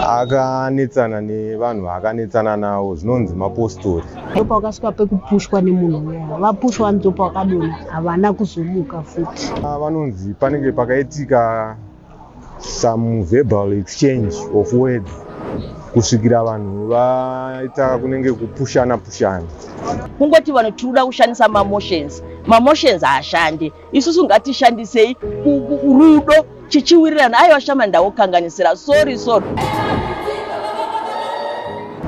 akanetsana nevanhu vakanetsana navo zvinonzi mapostori. Ndopa wakasvika pekupushwa nemunhu uya, vapushwa ndopa wakadonha, havana kuzomuka futi. Vanonzi panenge pakaitika some verbal exchange of words kusvikira vanhu vaita kunenge kupushana. Kungoti vanhu tinoda kushandisa mamotions haashandi. Isusu ngatishandisei rudo chichiwirirana. Aiwa shama ndawokanganisira, sorry.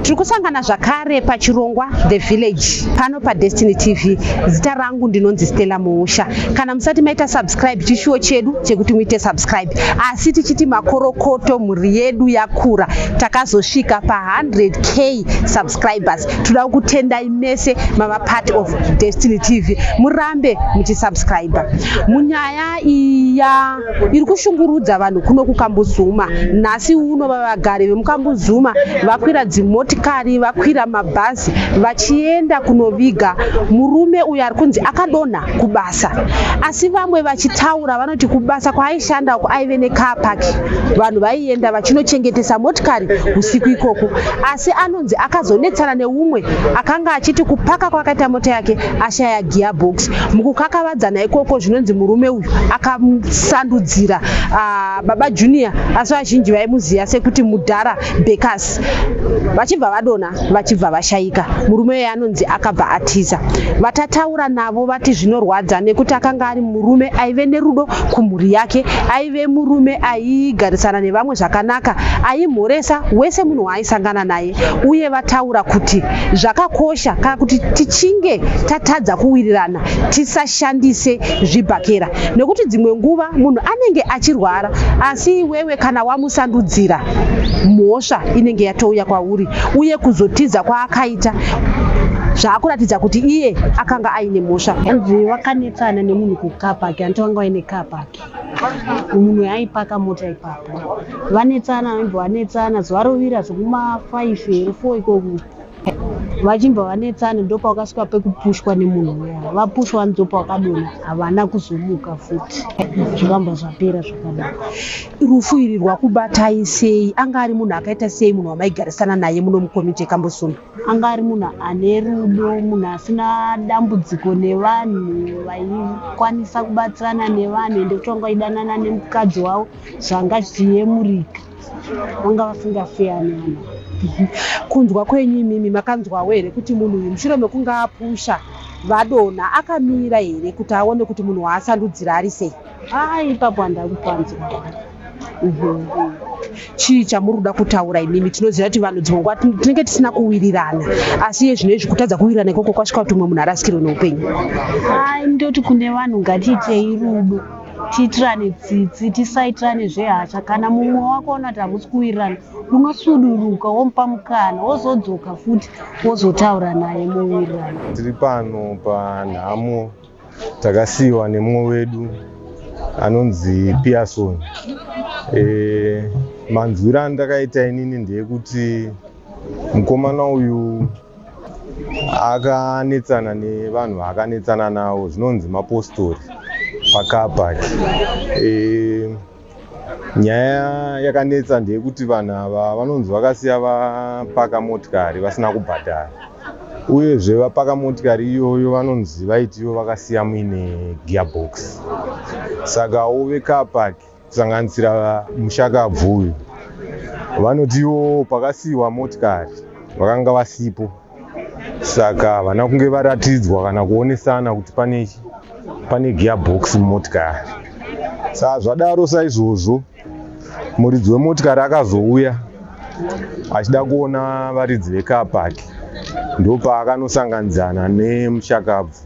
Tiri kusangana zvakare pachirongwa The Village pano paDestiny TV. Zita rangu ndinonzi Stella Muusha. Kana musati maita subscribe chishuwo chedu chekuti muite subscribe. Asi tichiti makorokoto mhuri yedu yakura. Takazosvika pa 100k subscribers. Toda kutendai mese mama part of Destiny TV. Murambe muchisubscribe. Munyaya iya iri kushungurudza vanhu kuno kuKambuzuma. Nhasi uno vagari vemuKambuzuma vakwira dzimotikari, vakwira mabhazi vachienda kunoviga murume uyo ari kunzi akadonha kubasa. Asi vamwe vachitaura vanoti kubasa kwaaishanda uko aive necar park. Vanhu vaienda vachinochengetesa motikari usiku ikoko. Asi anonzi akazonetsana neumwe akanga achiti kupaka kwakaita mota yake ashaya gearbox. Mukukakavadzana ikoko zvinonzi murume uyu akamusandudzira Baba Junior, asi vazhinji vaimuziva sekuti Mudhara Bakers. Vachibva vadonha vachibva vashaika. Murume uyu anonzi akabva atiza. Vatataura navo vati zvinorwadza nekuti akanga ari murume aive nerudo kumhuri yake, aive murume aigarisana nevamwe zvakanaka, aimhoresa wese munhu waaisangana naye. Uye vataura kuti zvakakosha kana kuti tichinge tatadza kuwirirana tisashandise zvibhakera, nekuti dzimwe nguva munhu anenge achirwara asi wewe kana wamusandudzira mhosva inenge yatouya kwauri, uye kuzotiza kwaakaita zvaakuratidza kuti iye akanga aine mhosva. Anzi vakanetsana nemunhu kucar park, anotanga vaine car park. Munhu aipaka mota ipapo. Vanetsana zuva rovira zvekuma 5 4 ikoko. Vachimbva vanetsana ndopa wakasvika pekupushwa nemunhu uya, vapushwa ndopa wakadonha, havana kuzomuka futi. Zvakamba zvapera zvakadaro. Rufu iri rwakubatai sei? Anga ari munhu akaita sei munhu wamaigarisana naye muno mukomiti yeKambuzuma? Anga ari munhu ane rudo, munhu asina dambudziko nevanhu, vaikwanisa kubatsirana nevanhu, ende kuti wanga idanana nemukadzi wavo zvanga zvichiyemurika. Vanga vasingafeyani. Kunzwa kwenyu imimi makanzwawo here kuti munhu uyu mushure mekunga apusha vadonha akamira here kuti aone kuti munhu waasandudzira ari sei? Ipapo handakupanzwa. Chii chamuruda kutaura imimi? Tinoziva kuti vanhu dzimwe nguva tinenge tisina kuwirirana, asi iye zvino izvi kutadza kuwirirana ikoko kwasvika kuti umwe munhu arasikirwe neupenyu. Ndoti kune vanhu ngatiitei rudo, tiitirane tsitsi, tisaitirane zvehasha. Kana mumwe wakaona kuti hamusi kuwirirana, unosuduruka womupa mukana, wozodzoka futi wozotaura naye mowirirana. Tiri pano panhamo takasiyiwa nemumwe wedu anonzi Pearson. Manzwiro andakaita inini ndeyekuti mukomana uyu akanetsana nevanhu vakanetsana navo zvinonzi mapostori pacar park. Nyaya yakanetsa ndeyekuti vanhu ava vanonzi vakasiya vapaka motikari vasina kubhadhara, uyezve vapaka motikari iyoyo vanonzi vaitiwo vakasiya muine gearbox. Sakawo vecar park kusanganisira mushakabvu uyu vanotiwo pakasiyiwa motikari vakanga vasipo, saka havana kunge varatidzwa kana kuonesana kuti pane gearbox mumotikari. Saka zvadaro saizvozvo muridzi wemotikari akazouya achida kuona varidzi vecar park, ndopaakanosanganidzana nemushakabvu.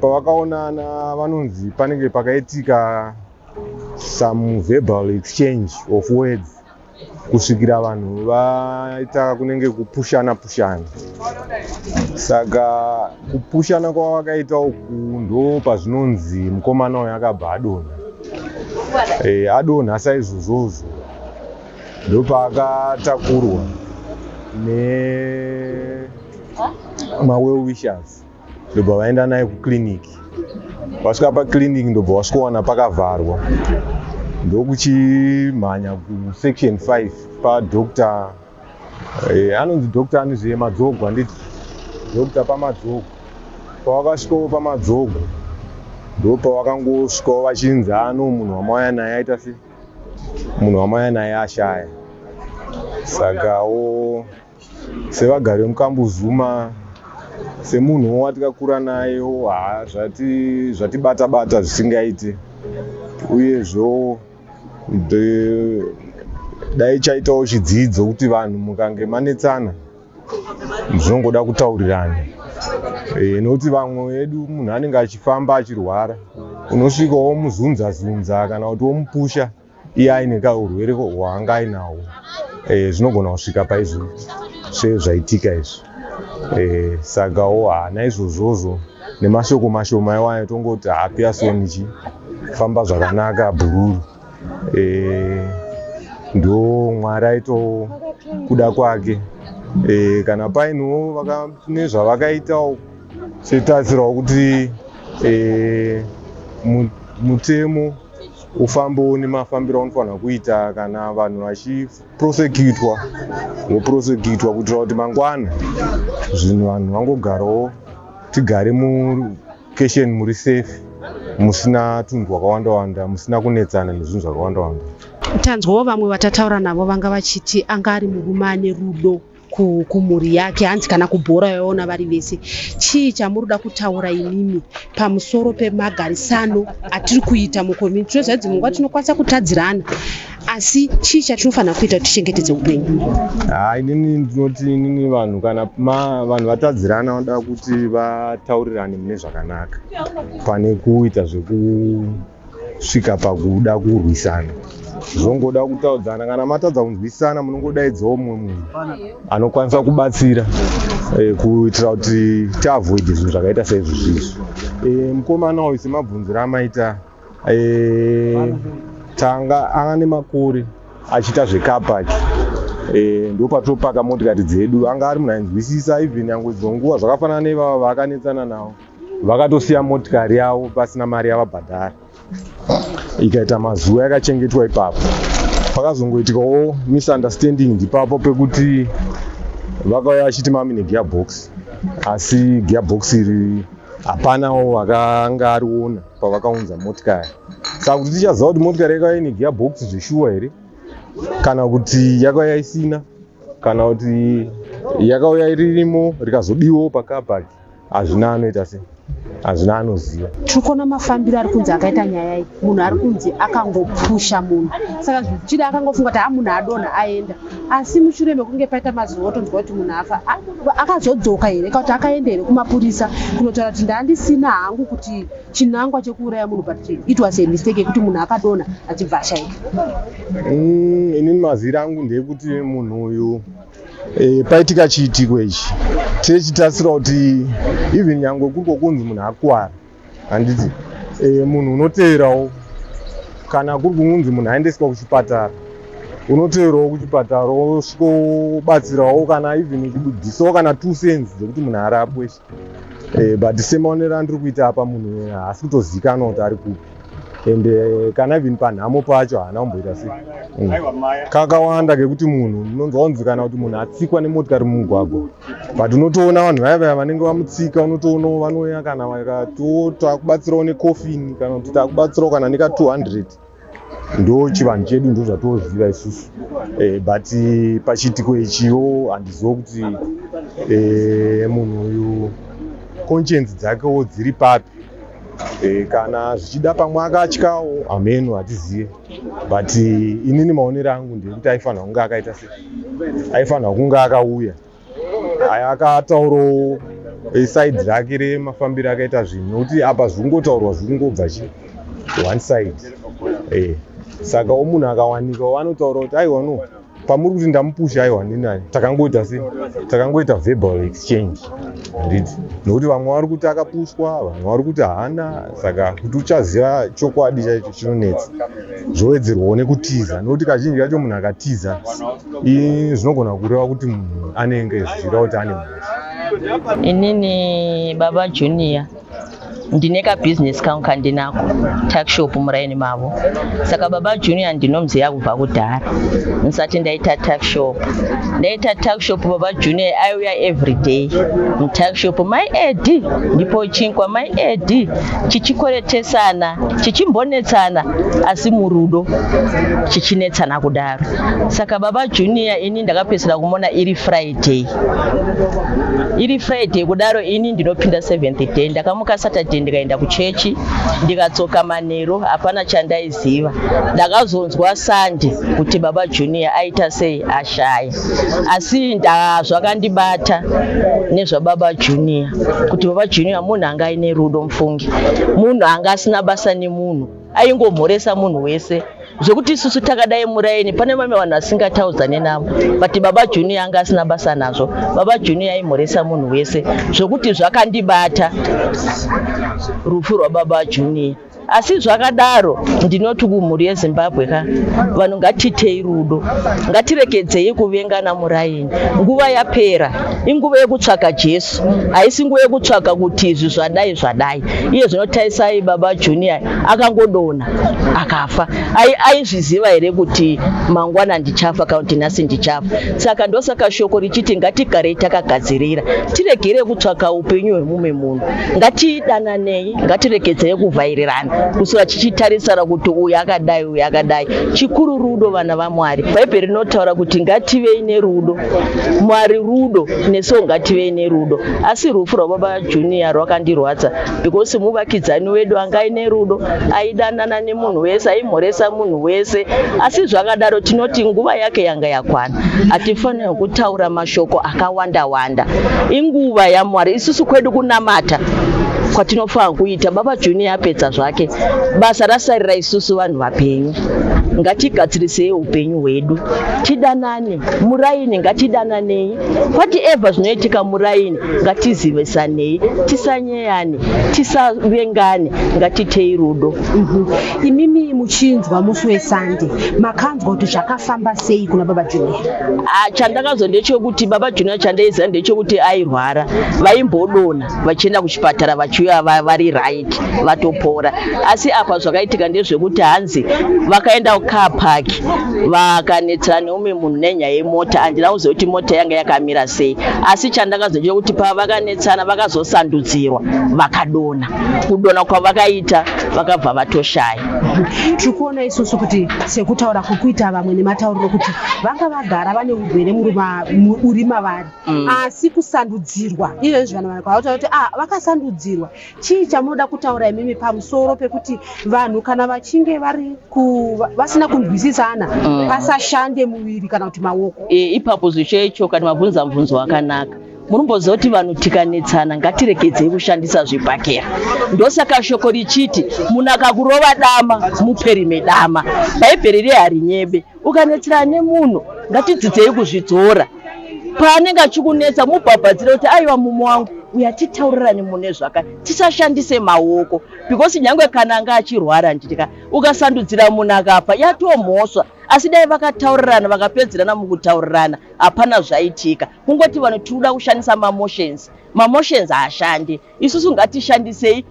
Pavakaonana vanonzi panenge pakaitika some verbal exchange of words kusvikira vanhu vaita kunenge kupushana. Saka kupushana kwavakaita uku ndo pazvinonzi mukomana uyu akabva adonha. Adonha saizvozvozvo ndopaakatakurwa well wishers, ndobva vaenda naye kukiriniki. Vasvika pakiriniki ndobva vasvikowana pakavharwa. ndokuchimhanya kusection 5 paDr. Anonzi Dr. Anizve Madzogo, handiti Dr. pamadzogo. Pawakasvikawo pamadzogo ndopawakangosvikawo vachinzi munhu wamauya naye aita se munhu wamauya naye ashaya. Sakawo sevagari vemukambuzuma, semunhuwo watikakura nayewo, zvatibata-bata zvisingaiti, uyezvo dai chaitawo chidzidzo kuti vanhu mukange manetsana zvinongoda kutaurirana. Nokuti vamwe vedu munhu anenge achifamba achirwara, unosvikawo muzunza-zunza kana kuti womupusha iye aine kaurwere hwaanga ainawo. Zvinogona kusvika paizvo sezvaitika izvo. Sakawo naizvozvozvo nemashoko mashoma iwayo tongoti Pearsonichi, famba zvakanaka Bhururu. Ndo Mwari aito kuda kwake. Kana painowo nezvavakaitawo setarisirawo kuti mutemo ufambewo nemafambiro aunofanira kuita kana vanhu vachiprosekutwa, voprosekutwa kuitira kuti mangwana zvinhu vanhu vangogarawo, tigare mukesheni muri safe, musina tunhu twakawanda-wanda, musina kunetsana nezvinhu zvakawanda-wanda. Tanzwawo vamwe vatataura navo vanga vachiti anga ari murume ane rudo kumhuri yake, hanzi kana kubhora yaona vari vese. Chii chamuruda kutaura imimi pamusoro pemagarisano atiri kuita mucommunity? Tinoziva kuti munguva tinokwanisa kutadzirana, asi chii chatinofanira kuita kuti tichengetedze upenyu? Inini ndinoti inini vanhu kana vanhu vatadzirana vanoda kuti vataurirane mune zvakanaka pane kuita zvekusvika pakuda kurwisana. Zvongoda kutaudzana, kana matadza kunzwisana munongodaidzawo mumwe munhu anokwanisa kubatsira kuitira kuti tiavoid zvinhu zvakaita saizvozvizvo. Mukomana uyu semabvunziro amaita, tanga anga nemakore achiita zvekapaki, ndopatopaka motikari dzedu. Anga ari munhu ainzwisisa, even yangu idzo nguva zvakafanana nevava vakanetsana navo vakatosiya motikari yavo pasina mari yavabhadhara, ikaita mazuva yakachengetwa ipapo. Pakazongoitikawo misunderstanding ndipapo pekuti vakauya vachiti mamine gearbox, asi gearbox iri hapanawo vakanga ariona pavakaunza motikari. Saka kuti tichaziva kuti motikari yakauya ine gearbox zveshuwa here, kana kuti yakauya isina, kana kuti yakauya iririmo rikazodiwawo pakabhaki, hazvina anoita sei, hazvina anoziva. Tirikuona mafambiro ari kunzi akaita nyaya iyi, munhu ari kunzi akangopusha munhu, saka zvichida akangofunga kuti munhu adonha aenda, asi mushure mekunge paita mazuva otonzwa kuti munhu afa, akazodzoka here kana kuti akaenda here kumapurisa kunotaura kuti ndandisina hangu kuti chinangwa chekuuraya munhu, but it was a mistake yekuti munhu akadonha achibva ashaika. Inini maziro angu ndeyekuti munhu uyu paitika chiitiko ichi tichitasira kuti even nyangwe kuriko kunzi munhu akuwara, handiti munhu unoteerawo, kana kuri kunzi munhu aendeswa kuchipatara unoteerawo kuchipatara wosvikobatsirawo, kana even kubudhisawo kana 2 cents dzekuti munhu arapwe. But semaonero andiri kuita apa munhu haasi kutozikanwa kuti ari kupi, ende kana even panhamo pacho haana kumboita sei. Kakawanda kekuti munhu unonzwanzi kana kuti munhu atsikwa nemotikari mumugwagwa, but unotoona vanhu vaya vanenge vamutsika, unotoonawo vanouya kana takubatsirawo nekofini, kana kuti takubatsirawo kana neka 200. Ndo chivanhu chedu ndo zvatoziva isusu. But pachiitiko ichiwo handizivo kuti munhu uyu conscience dzakewo dziri papi. Kana zvichida pamwe akatyawo, ameno hatizive, but inini maonero angu ndekuti aifanira kunge akaita sei, aifanira kunge akauya akataurawo side rake remafambiro akaita zvinhu, nokuti apa zvikungotaurwa zvikungobva one side. Saka munhu akawanikawo anotaura kuti aiwa no, pamuri kuti ndamupusha, aiwa ndinani, takangoita sei, takangoita verbal exchange, handiti, nokuti vamwe vari kuti akapushwa, vamwe vari kuti haana. Saka kuti uchaziva chokwadi chaicho chinonetsa, zvowedzerwawo nekutiza, nokuti kazhinji kacho munhu akatiza zvinogona kureva kuti munhu anenge zvichireva kuti ane mhosva. Inini Baba Junior ndine kabhizinesi kangu kandinako tuckshop muraini mavo. Saka Baba Junior ndinomuziva kubva kudhara. Ndisati ndaita tuckshop. Ndaita tuckshop Baba Junior aiuya everyday mutuckshop my ed ndipo chinkwa my ed chichikoretesana chichimbonetsana asi murudo chichinetsana kudaro. Saka Baba Junior ini ndakapedzera kumona iri Friday kudaro ini ndinopinda 7th day. Ndakamuka Saturday ndikaenda kuchechi ndikatsoka manero hapana chandaiziva. Ndakazonzwa Sunday kuti Baba Junior aita sei ashaya. Asi zvakandibata nezvaBaba Junior kuti Baba Junior munhu anga aine rudo mufungi, munhu anga asina basa nemunhu, aingomhoresa munhu wese zvokuti isusu takadai muraini pane vamwe vanhu vasingataudzane navo, but Baba Junior anga asina basa nazvo. Baba Junior aimhoresa munhu wese zvokuti zvakandibata rufu rwaBaba Junior. Asi zvakadaro ndinoti kumhuri yeZimbabwe vanhu ngatitei rudo, ngatirekedzei kuvengana muraini. Nguva yapera, inguva yekutsvaka Jesu, haisi nguva yekutsvaka kuti izvi zvadai. Iye zvinotarisai Baba Junior akangodona akafa. Aizviziva here kuti mangwana ndichafa kana kuti nhasi ndichafa. Saka ndosaka shoko richiti ngatigarei takagadzirira, tiregere kutsvaka upenyu hwemumwe munhu, ngatidananei, ngatirekedzei kuvhairirana kusura chichitarisana kuti uyu akadai. Chikuru rudo vana vaMwari. Bhaibheri rinotaura kuti ngativei nerudo. Mwari rudo, nesuwo ngativei nerudo. Asi rufu rwaBaba Junior rwakandirwadza because muvakidzani wedu anga aine rudo, aidanana nemunhu wese, aimhoresa munhu wese. Asi zvakadaro tinoti nguva yake yanga yakwana. Hatifaniri kutaura mashoko akawanda. Inguva yaMwari. Isusu kwedu kunamata kwatinofanira kuita. Baba Junior apedza zvake, basa rasarira isusu vanhu vapenyu. Ngatigadzirisei upenyu hwedu, tidanane muraini, ngatidananei. Whatever zvinoitika muraini ngatizivisanei, tisanyeyane, tisavengane, ngatitei rudo. Imimi muchinzwa musi weSunday makanzwa kuti zvakafamba sei kuna Baba Junior? Chandakazwa ndechekuti Baba Junior chandaiziva ndechekuti airwara, vaimbodona vachienda kuchipatara vachiuya vari right vatopora. Asi apa zvakaitika ndezvekuti hanzi vakaenda car park vakanetsana neumwe munhu nenyaya yemota. Handina kuziva kuti mota yanga yakamira sei, asi chandakazwa ndechekuti pavakanetsana vakazosandudzirwa vakadona. Kudona kwavakaita vakabva vatoshaya. Tikuona isusu kuti sekutaura kukuita vamwe nematauriro kuti vanga vagara vane urwere uri mavari, asi kusandudzirwa izvozvi vanhu vanakautaura kuti vakasandudzirwa. Chii chamunoda kutaura imimi pamusoro pekuti vanhu kana vachinge vasina kunzwisisana pasashande muviri kana kuti maoko? Ipapo zvichaicho kana mabvunza mubvunzo wakanaka. Munomboziva kuti vanhu tikanetsana ngatiregedzei kushandisa zvibhakera. Ndosaka shoko richiti munhu akakurova dama muperime dama. Bhaibheri reharinyebe. Ukanetsana nemunhu ngatidzidzei kuzvidzora. Paanenge achikunetsa mubhabhadzire kuti aiwa mumo wangu uya titaurirane mune zvakati, tisashandise maoko, because nyangwe kana anga achirwara nditika ukasandudzira munhu akafa yatomhosva. Asi dai vakataurirana vakapedzerana mukutaurirana hapana zvaitika. Kungoti vanhu tinoda kushandisa mamotions haashandi. Isusu ngatishandisei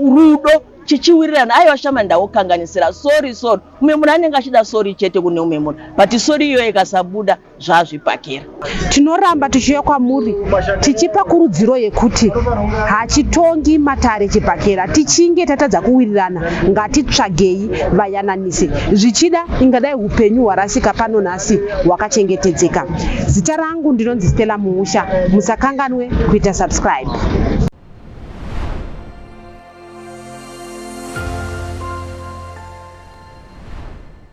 rudo chichiwirirana. Aiwa shama ndawokanganisira sorry. Umwe munhu anenge achida sorry chete kune umwe munhu, but sorry iyoyo ikasabuda zvazvibhakera. Tinoramba tichiuya kwamuri tichipa kurudziro yekuti hachitongi matare chibhakera. Tichinge tatadza kuwirirana ngatitsvagei vayananise. Zvichida ingadai upenyu hwarasika pano nhasi hwakachengetedzeka. Zita rangu ndinonzi Stella Muusha. Musakanganwe kuita subscribe.